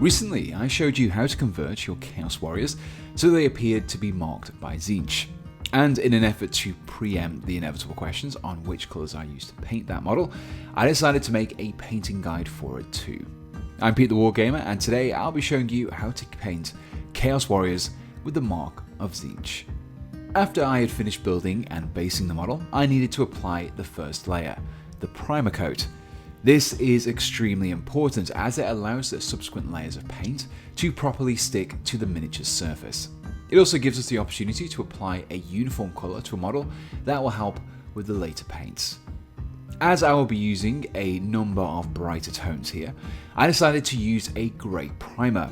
Recently, I showed you how to convert your Chaos Warriors so they appeared to be marked by Tzeentch. And in an effort to preempt the inevitable questions on which colours I used to paint that model, I decided to make a painting guide for it too. I'm Pete the Wargamer, and today I'll be showing you how to paint Chaos Warriors with the mark of Tzeentch. After I had finished building and basing the model, I needed to apply the first layer, the primer coat. This is extremely important as it allows the subsequent layers of paint to properly stick to the miniature's surface. It also gives us the opportunity to apply a uniform colour to a model that will help with the later paints. As I will be using a number of brighter tones here, I decided to use a grey primer.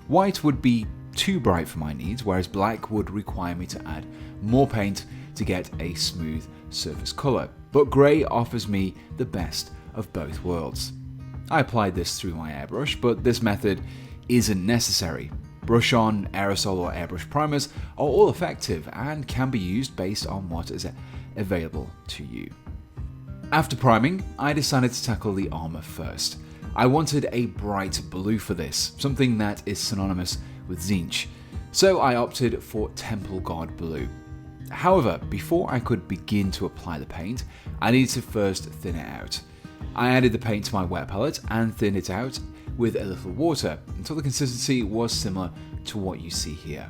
White would be too bright for my needs, whereas black would require me to add more paint to get a smooth surface colour, but grey offers me the best of both worlds. I applied this through my airbrush, but this method isn't necessary. Brush on, aerosol or airbrush primers are all effective and can be used based on what is available to you. After priming, I decided to tackle the armour first. I wanted a bright blue for this, something that is synonymous with Tzeentch, so I opted for Temple God Blue. However, before I could begin to apply the paint, I needed to first thin it out. I added the paint to my wet palette and thinned it out with a little water until the consistency was similar to what you see here.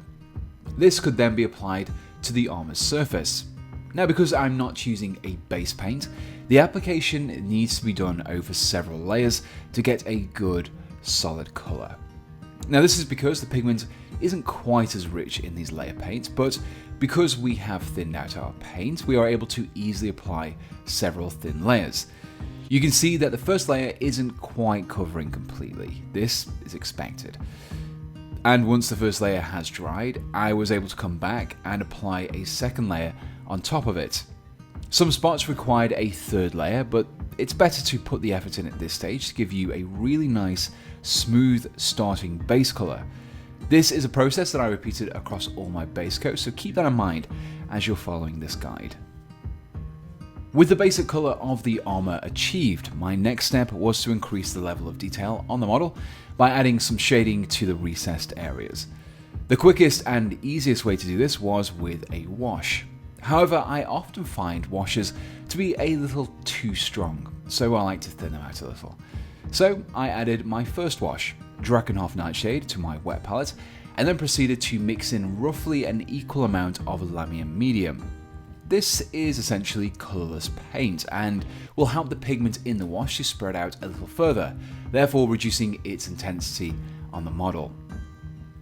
This could then be applied to the armor's surface. Now, because I'm not using a base paint, the application needs to be done over several layers to get a good solid colour. Now, this is because the pigment isn't quite as rich in these layer paints, but because we have thinned out our paint, we are able to easily apply several thin layers. You can see that the first layer isn't quite covering completely. This is expected. And once the first layer has dried, I was able to come back and apply a second layer on top of it. Some spots required a third layer, but it's better to put the effort in at this stage to give you a really nice, smooth starting base colour. This is a process that I repeated across all my base coats, so keep that in mind as you're following this guide. With the basic colour of the armour achieved, my next step was to increase the level of detail on the model by adding some shading to the recessed areas. The quickest and easiest way to do this was with a wash. However, I often find washes to be a little too strong, so I like to thin them out a little. So I added my first wash, Drakenhof Nightshade, to my wet palette, and then proceeded to mix in roughly an equal amount of Lamium Medium. This is essentially colourless paint and will help the pigment in the wash to spread out a little further, therefore reducing its intensity on the model.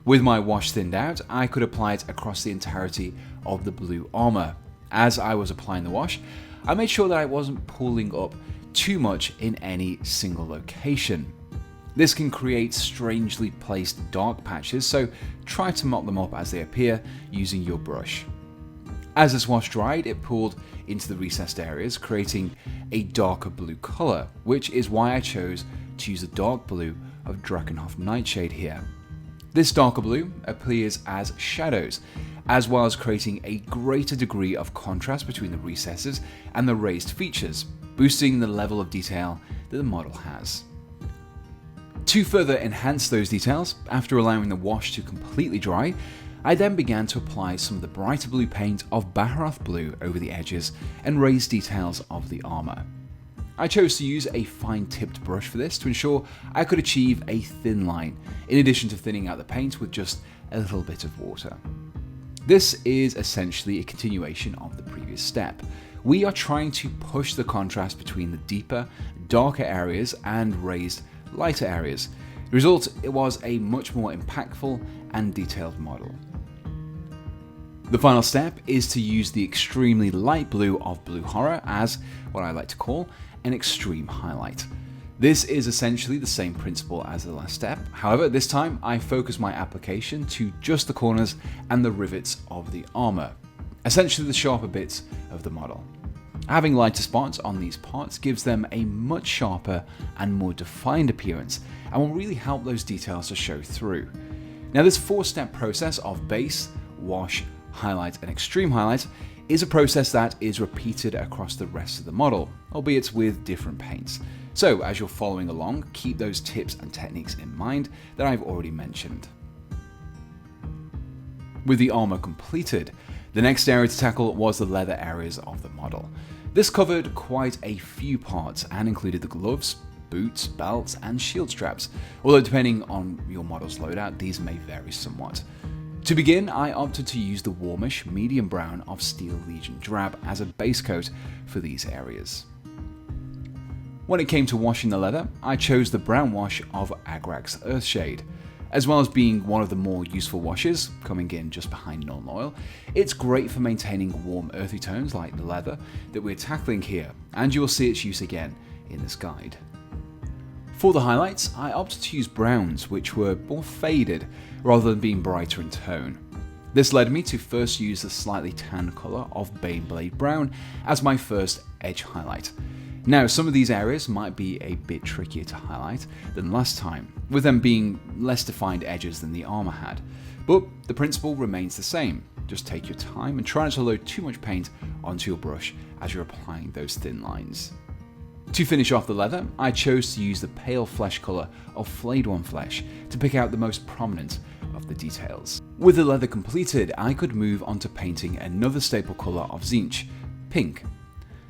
With my wash thinned out, I could apply it across the entirety of the blue armour. As I was applying the wash, I made sure that I wasn't pooling up too much in any single location. This can create strangely placed dark patches, so try to mop them up as they appear using your brush. As this wash dried, it pooled into the recessed areas, creating a darker blue colour, which is why I chose to use the dark blue of Drakenhof Nightshade here. This darker blue appears as shadows, as well as creating a greater degree of contrast between the recesses and the raised features, boosting the level of detail that the model has. To further enhance those details, after allowing the wash to completely dry, I then began to apply some of the brighter blue paint of Baharoth Blue over the edges and raise details of the armour. I chose to use a fine-tipped brush for this to ensure I could achieve a thin line, in addition to thinning out the paint with just a little bit of water. This is essentially a continuation of the previous step. We are trying to push the contrast between the deeper, darker areas and raised, lighter areas. The result was a much more impactful and detailed model. The final step is to use the extremely light blue of Blue Horror as what I like to call an extreme highlight. This is essentially the same principle as the last step, however this time I focus my application to just the corners and the rivets of the armour, essentially the sharper bits of the model. Having lighter spots on these parts gives them a much sharper and more defined appearance and will really help those details to show through. Now, this 4-step process of base, wash, highlight and extreme highlight is a process that is repeated across the rest of the model, albeit with different paints. So as you're following along, keep those tips and techniques in mind that I've already mentioned. With the armor completed, the next area to tackle was the leather areas of the model. This covered quite a few parts and included the gloves, boots, belts, and shield straps, although depending on your model's loadout, these may vary somewhat. To begin, I opted to use the warmish medium brown of Steel Legion Drab as a base coat for these areas. When it came to washing the leather, I chose the brown wash of Agrak's Earthshade. As well as being one of the more useful washes, coming in just behind Northern Oil, it's great for maintaining warm earthy tones like the leather that we're tackling here, and you will see its use again in this guide. For the highlights, I opted to use browns which were more faded rather than being brighter in tone. This led me to first use the slightly tan colour of Baneblade Brown as my first edge highlight. Now, some of these areas might be a bit trickier to highlight than last time, with them being less defined edges than the armour had, but the principle remains the same. Just take your time and try not to load too much paint onto your brush as you're applying those thin lines. To finish off the leather, I chose to use the pale flesh colour of Flayed One Flesh to pick out the most prominent of the details. With the leather completed, I could move on to painting another staple colour of Tzeentch, pink.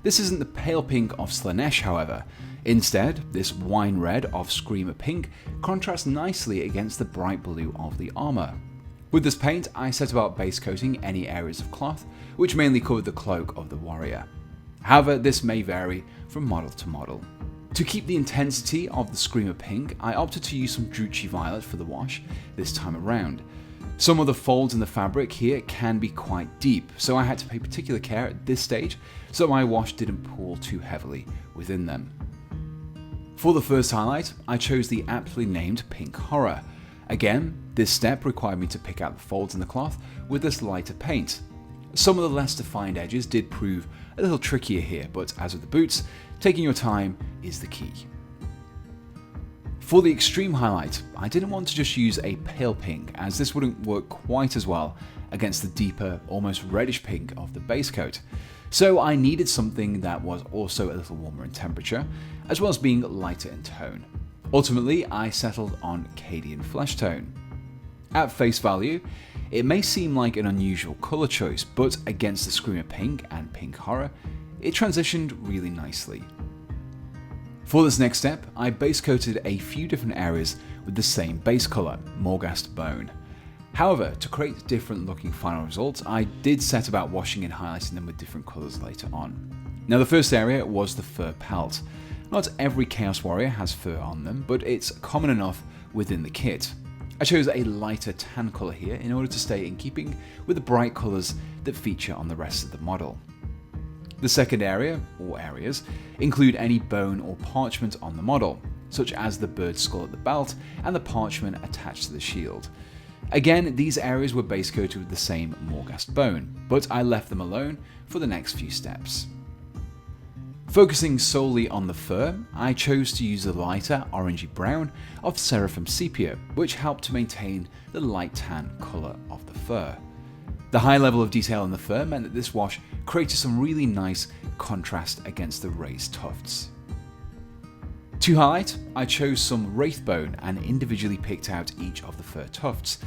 This isn't the pale pink of Slaanesh, however. Instead, this wine red of Screamer Pink contrasts nicely against the bright blue of the armour. With this paint, I set about base coating any areas of cloth, which mainly covered the cloak of the warrior. However, this may vary from model to model. To keep the intensity of the Screamer Pink, I opted to use some Druchii Violet for the wash this time around. Some of the folds in the fabric here can be quite deep, so I had to pay particular care at this stage so my wash didn't pool too heavily within them. For the first highlight, I chose the aptly named Pink Horror. Again, this step required me to pick out the folds in the cloth with this lighter paint. Some of the less defined edges did prove a little trickier here, but as with the boots, taking your time is the key. For the extreme highlight, I didn't want to just use a pale pink, as this wouldn't work quite as well against the deeper, almost reddish pink of the base coat. So I needed something that was also a little warmer in temperature, as well as being lighter in tone. Ultimately, I settled on Cadian Flesh Tone. At face value, it may seem like an unusual colour choice, but against the Screamer Pink and Pink Horror, it transitioned really nicely. For this next step, I base coated a few different areas with the same base colour, Morghast Bone. However, to create different looking final results, I did set about washing and highlighting them with different colours later on. Now the first area was the fur pelt. Not every Chaos Warrior has fur on them, but it's common enough within the kit. I chose a lighter tan colour here in order to stay in keeping with the bright colours that feature on the rest of the model. The second area, or areas, include any bone or parchment on the model, such as the bird skull at the belt and the parchment attached to the shield. Again, these areas were base coated with the same Morghast Bone, but I left them alone for the next few steps. Focusing solely on the fur, I chose to use the lighter orangey brown of Seraphim Sepia, which helped to maintain the light tan colour of the fur. The high level of detail in the fur meant that this wash created some really nice contrast against the raised tufts. To highlight, I chose some Wraithbone and individually picked out each of the fur tufts.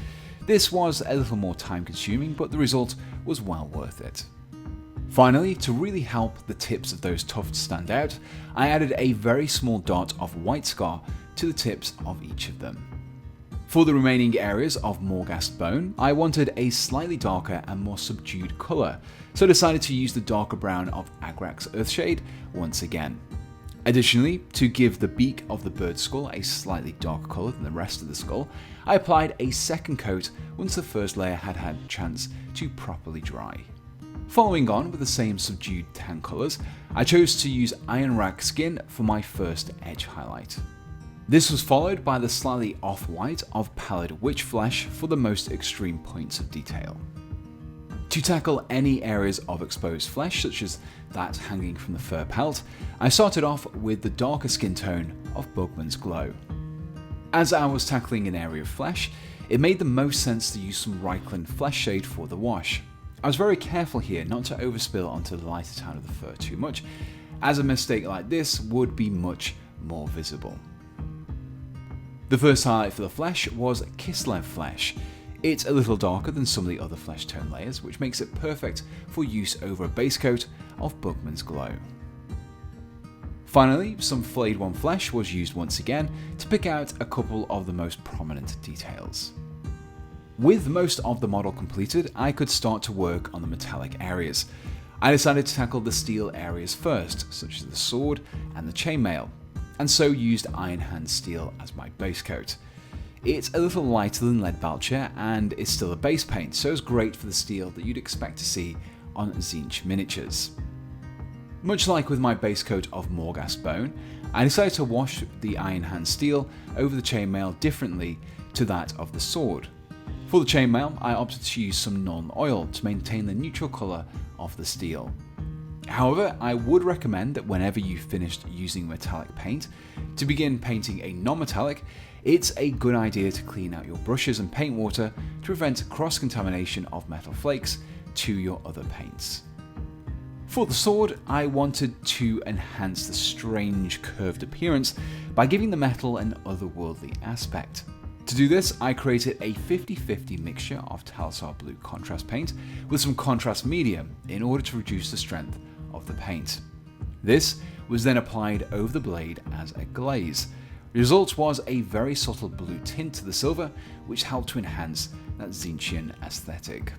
This was a little more time consuming, but the result was well worth it. Finally, to really help the tips of those tufts stand out, I added a very small dot of white scar to the tips of each of them. For the remaining areas of Morghast Bone, I wanted a slightly darker and more subdued colour, so I decided to use the darker brown of Agrak's Earthshade once again. Additionally, to give the beak of the bird skull a slightly darker colour than the rest of the skull, I applied a second coat once the first layer had had a chance to properly dry. Following on with the same subdued tan colours, I chose to use Iron Rack skin for my first edge highlight. This was followed by the slightly off-white of Pallid Witch Flesh for the most extreme points of detail. To tackle any areas of exposed flesh, such as that hanging from the fur pelt, I started off with the darker skin tone of Bugman's Glow. As I was tackling an area of flesh, it made the most sense to use some Reikland Flesh Shade for the wash. I was very careful here not to overspill onto the lighter tone of the fur too much, as a mistake like this would be much more visible. The first highlight for the flesh was Kislev flesh. It's a little darker than some of the other flesh tone layers, which makes it perfect for use over a base coat of Bugman's Glow. Finally, some Flayed One flesh was used once again to pick out a couple of the most prominent details. With most of the model completed, I could start to work on the metallic areas. I decided to tackle the steel areas first, such as the sword and the chainmail, and so used Iron Hand steel as my base coat. It's a little lighter than lead Belcher and is still a base paint, so it's great for the steel that you'd expect to see on Tzeentch miniatures. Much like with my base coat of Morghast bone, I decided to wash the Iron Hand steel over the chainmail differently to that of the sword. For the chainmail, I opted to use some non-oil to maintain the neutral colour of the steel. However, I would recommend that whenever you've finished using metallic paint, to begin painting a non-metallic, it's a good idea to clean out your brushes and paint water to prevent cross-contamination of metal flakes to your other paints. For the sword, I wanted to enhance the strange curved appearance by giving the metal an otherworldly aspect. To do this, I created a 50-50 mixture of Talsar Blue contrast paint with some contrast medium in order to reduce the strength of the paint. This was then applied over the blade as a glaze. The result was a very subtle blue tint to the silver, which helped to enhance that Tzeentchian aesthetic.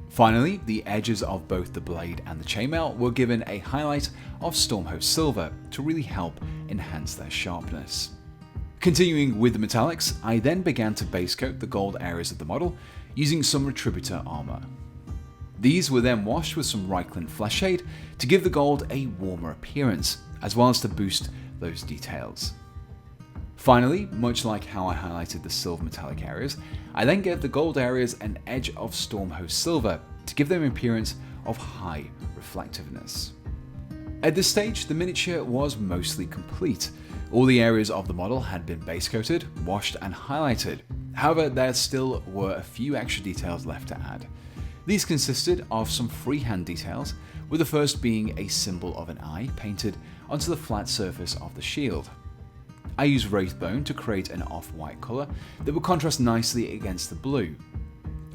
Finally, the edges of both the blade and the chainmail were given a highlight of Stormhost silver to really help enhance their sharpness. Continuing with the metallics, I then began to base coat the gold areas of the model using some Retributor armor. These were then washed with some Reichland flesh shade to give the gold a warmer appearance, as well as to boost those details. Finally, much like how I highlighted the silver metallic areas, I then gave the gold areas an edge of Stormhost silver to give them an appearance of high reflectiveness. At this stage, the miniature was mostly complete. All the areas of the model had been base coated, washed and highlighted. However, there still were a few extra details left to add. These consisted of some freehand details, with the first being a symbol of an eye painted onto the flat surface of the shield. I used Wraithbone to create an off-white colour that would contrast nicely against the blue.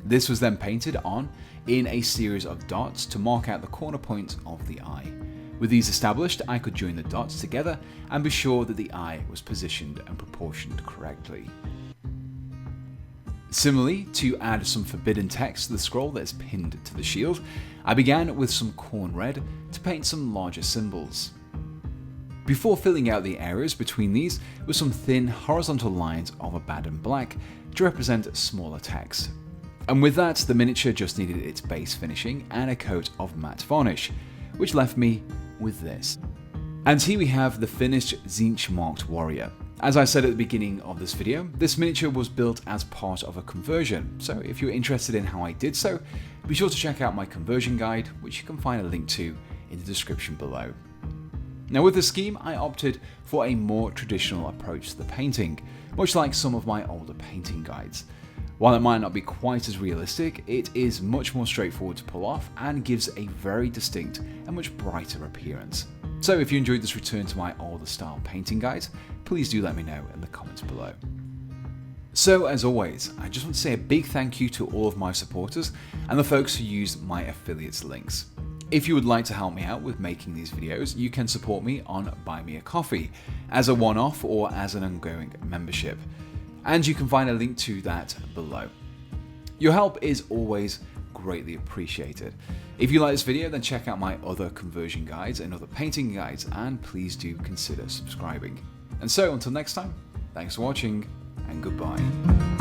This was then painted on in a series of dots to mark out the corner point of the eye. With these established, I could join the dots together and be sure that the eye was positioned and proportioned correctly. Similarly, to add some forbidden text to the scroll that is pinned to the shield, I began with some corn red to paint some larger symbols. Before filling out the areas between these with some thin horizontal lines of Abaddon black to represent smaller text. And with that, the miniature just needed its base finishing and a coat of matte varnish, which left me with this. And here we have the finished Tzeentch Marked Warrior. As I said at the beginning of this video, this miniature was built as part of a conversion, so if you're interested in how I did so, be sure to check out my conversion guide, which you can find a link to in the description below. Now with the scheme, I opted for a more traditional approach to the painting, much like some of my older painting guides. While it might not be quite as realistic, it is much more straightforward to pull off and gives a very distinct and much brighter appearance. So if you enjoyed this return to my older style painting guides, please do let me know in the comments below. So as always, I just want to say a big thank you to all of my supporters and the folks who use my affiliates links. If you would like to help me out with making these videos, you can support me on Buy Me a Coffee, as a one-off or as an ongoing membership. And you can find a link to that below. Your help is always greatly appreciated. If you like this video, then check out my other conversion guides and other painting guides, and please do consider subscribing. And so until next time, thanks for watching and goodbye.